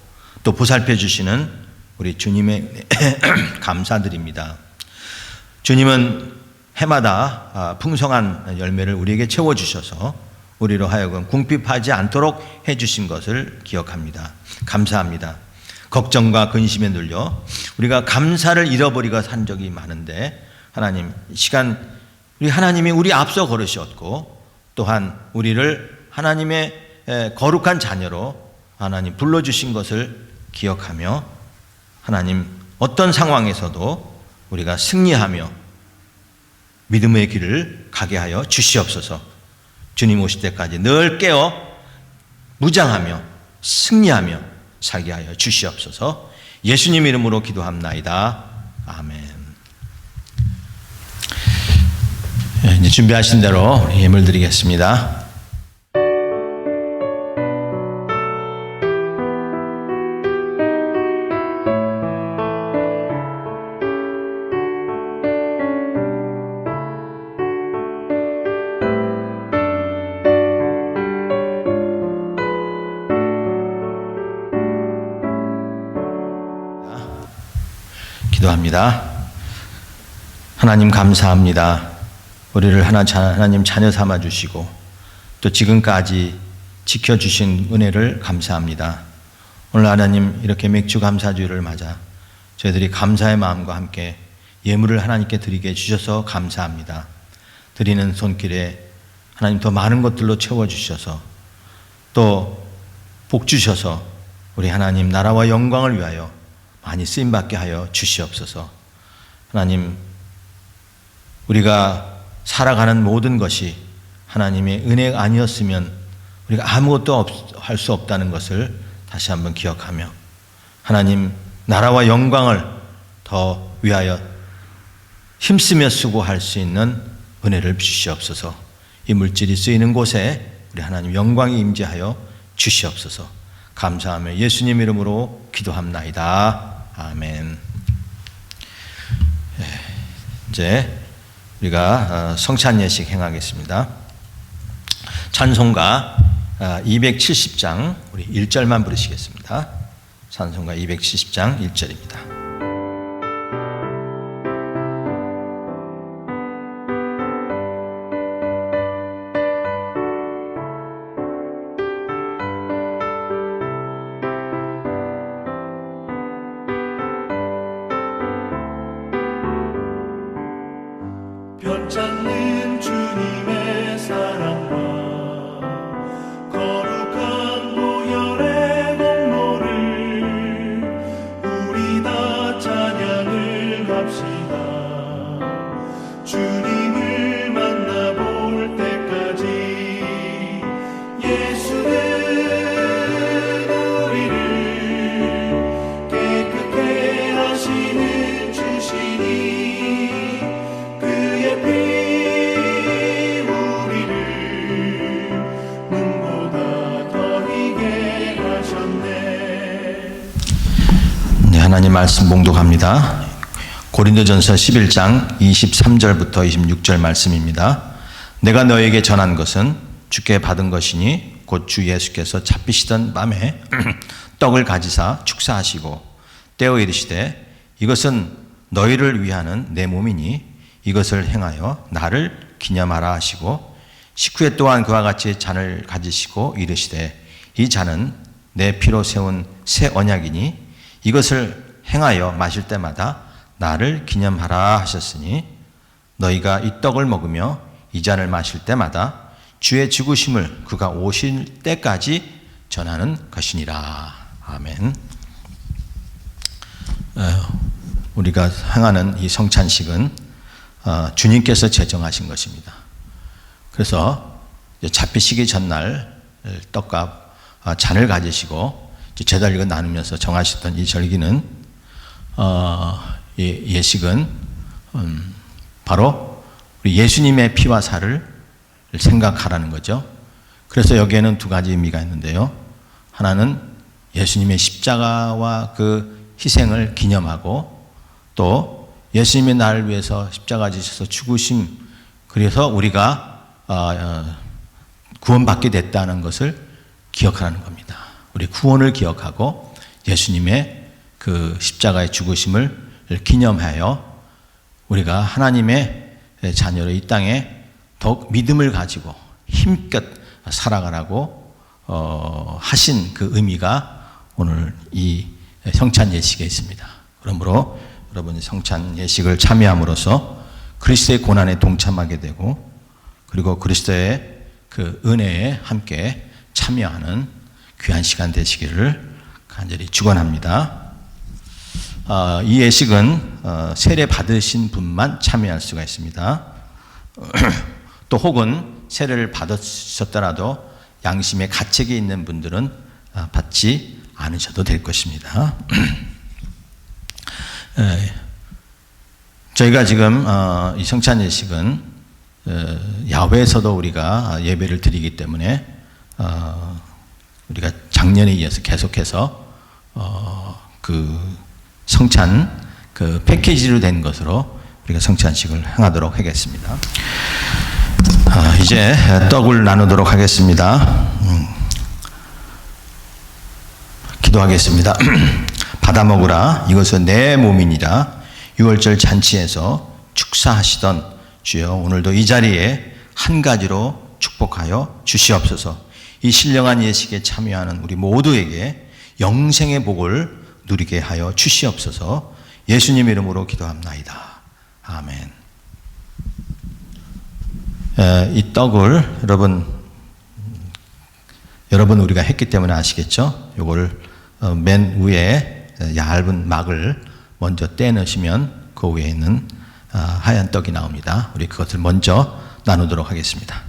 또 보살펴 주시는 우리 주님의 감사드립니다. 주님은 해마다 풍성한 열매를 우리에게 채워주셔서 우리로 하여금 궁핍하지 않도록 해주신 것을 기억합니다. 감사합니다. 걱정과 근심에 눌려 우리가 감사를 잃어버리고 산 적이 많은데 하나님 시간 우리 하나님이 우리 앞서 걸으셨고 또한 우리를 하나님의 거룩한 자녀로 하나님 불러주신 것을 기억하며 하나님 어떤 상황에서도 우리가 승리하며 믿음의 길을 가게 하여 주시옵소서. 주님 오실 때까지 늘 깨어 무장하며 승리하며 살게 하여 주시옵소서. 예수님 이름으로 기도합나이다. 아멘. 이제 준비하신 대로 예물 드리겠습니다. 기도합니다. 하나님 감사합니다. 우리를 하나님 자녀 삼아 주시고 또 지금까지 지켜주신 은혜를 감사합니다. 오늘 하나님 이렇게 맥주 감사주일을 맞아 저희들이 감사의 마음과 함께 예물을 하나님께 드리게 해주셔서 감사합니다. 드리는 손길에 하나님 더 많은 것들로 채워주셔서 또 복 주셔서 우리 하나님 나라와 영광을 위하여 많이 쓰임받게 하여 주시옵소서. 하나님 우리가 살아가는 모든 것이 하나님의 은혜가 아니었으면 우리가 아무것도 할 수 없다는 것을 다시 한번 기억하며 하나님 나라와 영광을 더 위하여 힘쓰며 수고할 수 있는 은혜를 주시옵소서. 이 물질이 쓰이는 곳에 우리 하나님 영광이 임재하여 주시옵소서. 감사하며 예수님 이름으로 기도합나이다. 아멘. 이제 우리가 성찬 예식 행하겠습니다. 찬송가 270장 우리 1절만 부르시겠습니다. 찬송가 270장 1절입니다. 변찮는 주님의 사랑과 거룩한 보혈의 공로를 우리 다 찬양을 합시다. 주님을 만나볼 때까지 예수는 우리를 깨끗게 하시는 주시니 하나님 말씀 봉독합니다. 고린도전서 11장 23절부터 26절 말씀입니다. 내가 너에게 전한 것은 주께 받은 것이니 곧 주 예수께서 잡히시던 밤에 떡을 가지사 축사하시고 떼어 이르시되 이것은 너희를 위하는 내 몸이니 이것을 행하여 나를 기념하라 하시고 식후에 또한 그와 같이 잔을 가지시고 이르시되 이 잔은 내 피로 세운 새 언약이니 이것을 행하여 마실 때마다 나를 기념하라 하셨으니 너희가 이 떡을 먹으며 이 잔을 마실 때마다 주의 죽으심을 그가 오실 때까지 전하는 것이니라. 아멘. 우리가 행하는 이 성찬식은 주님께서 제정하신 것입니다. 그래서 잡히시기 전날 떡과 잔을 가지시고 제단식을 나누면서 정하셨던 이 절기는 예식은 바로 우리 예수님의 피와 살을 생각하라는 거죠. 그래서 여기에는 두 가지 의미가 있는데요. 하나는 예수님의 십자가와 그 희생을 기념하고 또 예수님이 나를 위해서 십자가 지셔서 죽으심, 그래서 우리가 구원받게 됐다는 것을 기억하는 겁니다. 우리 구원을 기억하고 예수님의 그 십자가의 죽으심을 기념하여 우리가 하나님의 자녀로 이 땅에 더욱 믿음을 가지고 힘껏 살아가라고 하신 그 의미가 오늘 이 성찬 예식에 있습니다. 그러므로 여러분 성찬 예식을 참여함으로써 그리스도의 고난에 동참하게 되고 그리고 그리스도의 그 은혜에 함께 참여하는 귀한 시간 되시기를 간절히 축원합니다. 이 예식은 세례 받으신 분만 참여할 수가 있습니다. 또 혹은 세례를 받으셨더라도 양심의 가책이 있는 분들은 받지 않으셔도 될 것입니다. 저희가 지금 이 성찬 예식은 야외에서도 우리가 예배를 드리기 때문에 우리가 작년에 이어서 계속해서 그 성찬 그 패키지로 된 것으로 우리가 성찬식을 행하도록 하겠습니다. 이제 떡을 나누도록 하겠습니다. 기도하겠습니다. 받아 먹으라. 이것은 내 몸이니라. 유월절 잔치에서 축사하시던 주여, 오늘도 이 자리에 한 가지로 축복하여 주시옵소서. 이 신령한 예식에 참여하는 우리 모두에게 영생의 복을 누리게 하여 주시옵소서. 예수님 이름으로 기도합나이다. 아멘. 이 떡을 여러분 우리가 했기 때문에 아시겠죠? 요거를 맨 위에 얇은 막을 먼저 떼놓으시면 그 위에 있는 하얀 떡이 나옵니다. 우리 그것을 먼저 나누도록 하겠습니다.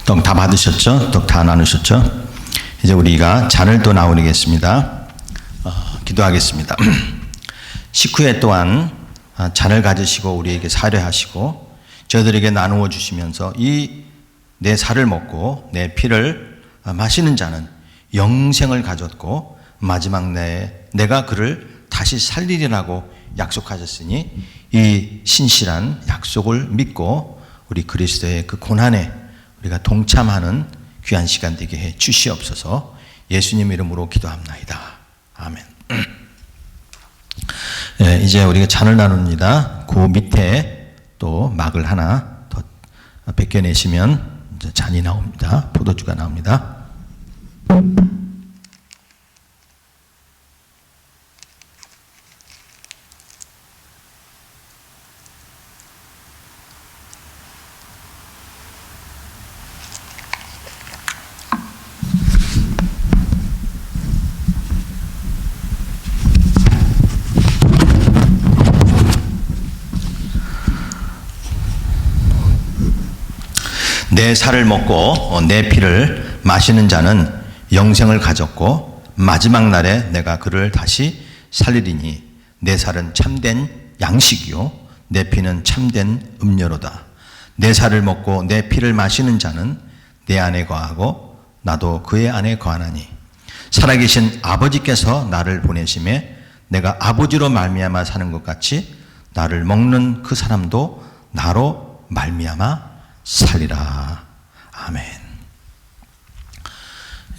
떡 다 받으셨죠? 떡 다 나누셨죠? 이제 우리가 잔을 또 나누겠습니다. 기도하겠습니다. 식후에 또한 잔을 가지시고 우리에게 사례하시고 저희들에게 나누어 주시면서 이 내 살을 먹고 내 피를 마시는 자는 영생을 가졌고 마지막 내가 그를 다시 살리리라고 약속하셨으니 이 신실한 약속을 믿고 우리 그리스도의 그 고난에 우리가 동참하는 귀한 시간 되게 해 주시옵소서. 예수님 이름으로 기도합나이다. 아멘. 네, 이제 우리가 잔을 나눕니다. 그 밑에 또 막을 하나 더 벗겨내시면 이제 잔이 나옵니다. 포도주가 나옵니다. 내 살을 먹고 내 피를 마시는 자는 영생을 가졌고 마지막 날에 내가 그를 다시 살리리니 내 살은 참된 양식이요 내 피는 참된 음료로다. 내 살을 먹고 내 피를 마시는 자는 내 안에 거하고 나도 그의 안에 거하나니 살아계신 아버지께서 나를 보내심에 내가 아버지로 말미암아 사는 것 같이 나를 먹는 그 사람도 나로 말미암아 살리라. 아멘.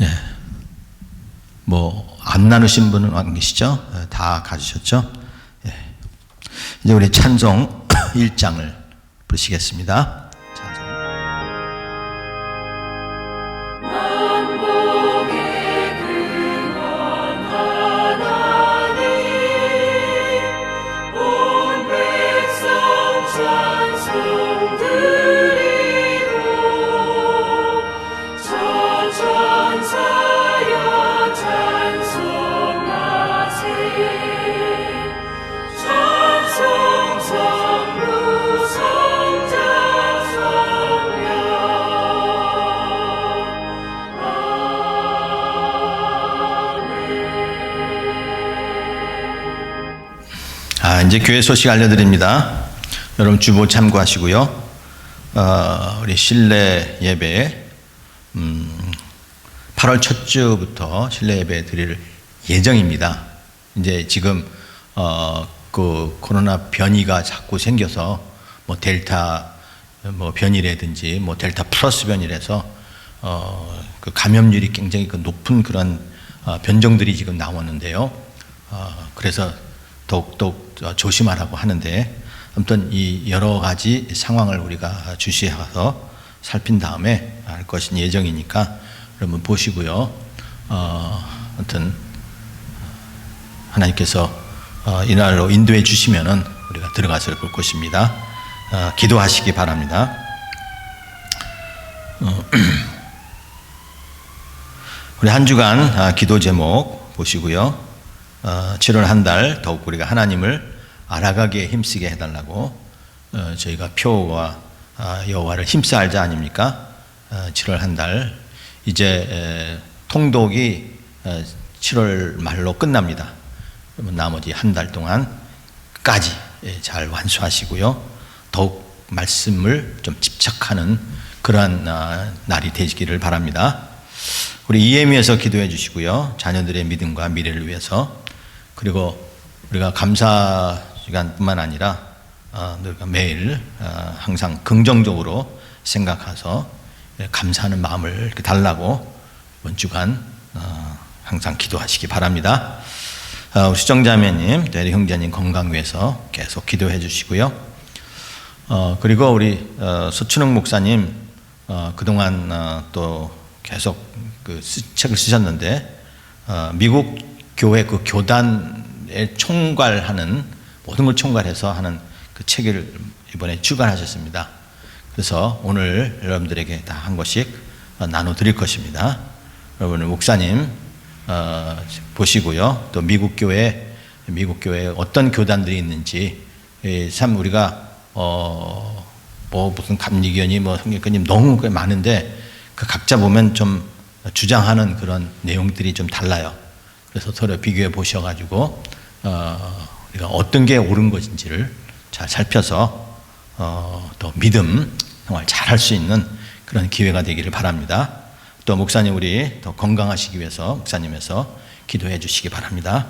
예. 안 나누신 분은 안 계시죠? 다 가지셨죠? 예. 이제 우리 찬송 1장을 부르시겠습니다. 이제 교회 소식 알려드립니다. 여러분 주보 참고하시고요. 우리 실내 예배 8월 첫 주부터 실내 예배 드릴 예정입니다. 이제 지금 그 코로나 변이가 자꾸 생겨서 델타 뭐 변이라든지 뭐 델타 플러스 변이라서 그 감염률이 굉장히 그 높은 그런 변종들이 지금 나오는데요. 그래서 더욱더욱 조심하라고 하는데, 아무튼 이 여러 가지 상황을 우리가 주시해서 살핀 다음에 할 것인 예정이니까 여러분 보시고요. 아무튼 하나님께서 이날로 인도해 주시면은 우리가 들어가서 볼 것입니다. 기도하시기 바랍니다. 우리 한 주간 기도 제목 보시고요. 7월 한 달 더욱 우리가 하나님을 알아가기에 힘쓰게 해달라고, 저희가 표와 여호와를 힘써 알자 아닙니까? 7월 한 달 이제 통독이 7월 말로 끝납니다. 그러면 나머지 한 달 동안까지 잘 완수하시고요. 더욱 말씀을 좀 집착하는 그러한 날이 되시기를 바랍니다. 우리 EM에서 기도해 주시고요. 자녀들의 믿음과 미래를 위해서, 그리고 우리가 감사 시간뿐만 아니라 우리가 매일 항상 긍정적으로 생각해서 감사하는 마음을 이렇게 달라고 이번 주간 항상 기도하시기 바랍니다. 우리 수정자매님, 대리 형제님 건강 위해서 계속 기도해 주시고요. 그리고 우리 서춘웅 목사님 그동안 또 계속 그 책을 쓰셨는데, 미국 교회 그 교단에 총괄하는, 모든 걸 총괄해서 하는 그 책을 이번에 출간하셨습니다. 그래서 오늘 여러분들에게 다 한 권씩 나눠 드릴 것입니다. 여러분 목사님 보시고요. 또 미국 교회에 어떤 교단들이 있는지, 참 우리가 뭐 무슨 감리교니 뭐 성경교님 너무 많은데 그 각자 보면 좀 주장하는 그런 내용들이 좀 달라요. 그래서 서로 비교해 보셔가지고 우리가 어떤 게 옳은 것인지를 잘 살펴서 또 믿음 생활 잘 할 수 있는 그런 기회가 되기를 바랍니다. 또 목사님 우리 더 건강하시기 위해서 목사님에서 기도해 주시기 바랍니다.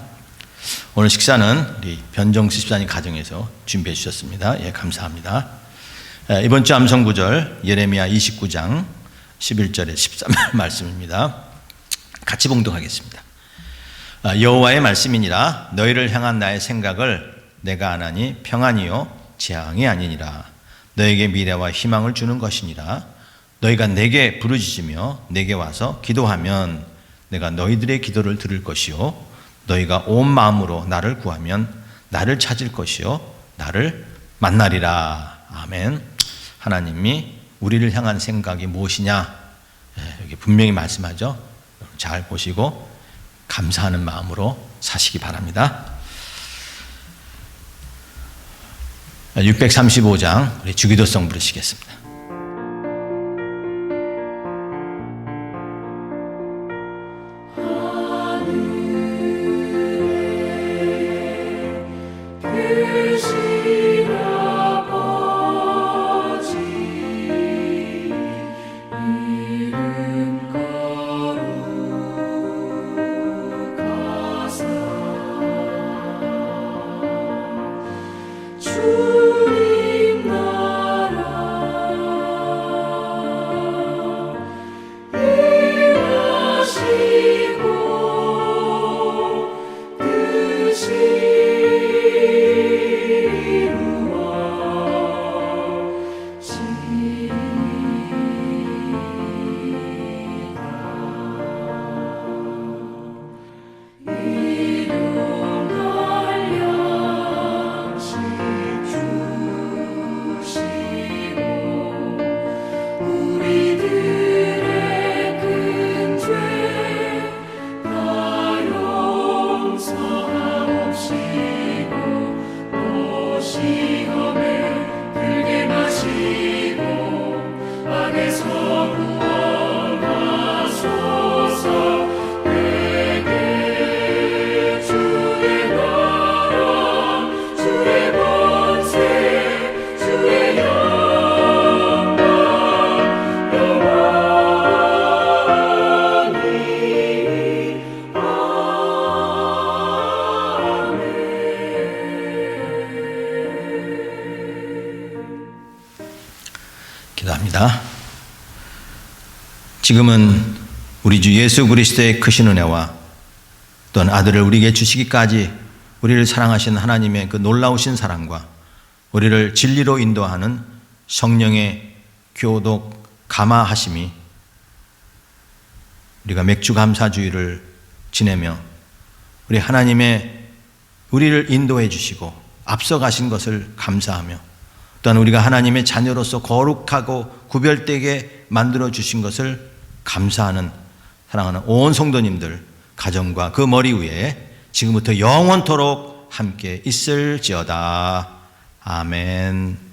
오늘 식사는 우리 변정수 집사님 가정에서 준비해 주셨습니다. 예, 감사합니다. 이번 주 암송 구절 예레미야 29장 11절에 13절 말씀입니다. 같이 봉독하겠습니다. 여호와의 말씀이니라. 너희를 향한 나의 생각을 내가 아나니 평안이요 재앙이 아니니라. 너에게 미래와 희망을 주는 것이니라. 너희가 내게 부르짖으며 내게 와서 기도하면 내가 너희들의 기도를 들을 것이요 너희가 온 마음으로 나를 구하면 나를 찾을 것이요 나를 만나리라. 아멘. 하나님이 우리를 향한 생각이 무엇이냐, 여기 분명히 말씀하죠. 잘 보시고 감사하는 마음으로 사시기 바랍니다. 635장 우리 주기도성 부르시겠습니다. 주님 나라 기도합시다. 지금은 우리 주 예수 그리스도의 크신 은혜와 또한 아들을 우리에게 주시기까지 우리를 사랑하신 하나님의 그 놀라우신 사랑과 우리를 진리로 인도하는 성령의 교독 감화하심이 우리가 맥주 감사주의를 지내며 우리 하나님의 우리를 인도해 주시고 앞서가신 것을 감사하며 또한 우리가 하나님의 자녀로서 거룩하고 구별되게 만들어 주신 것을 감사하는 사랑하는 온 성도님들 가정과 그 머리 위에 지금부터 영원토록 함께 있을지어다. 아멘.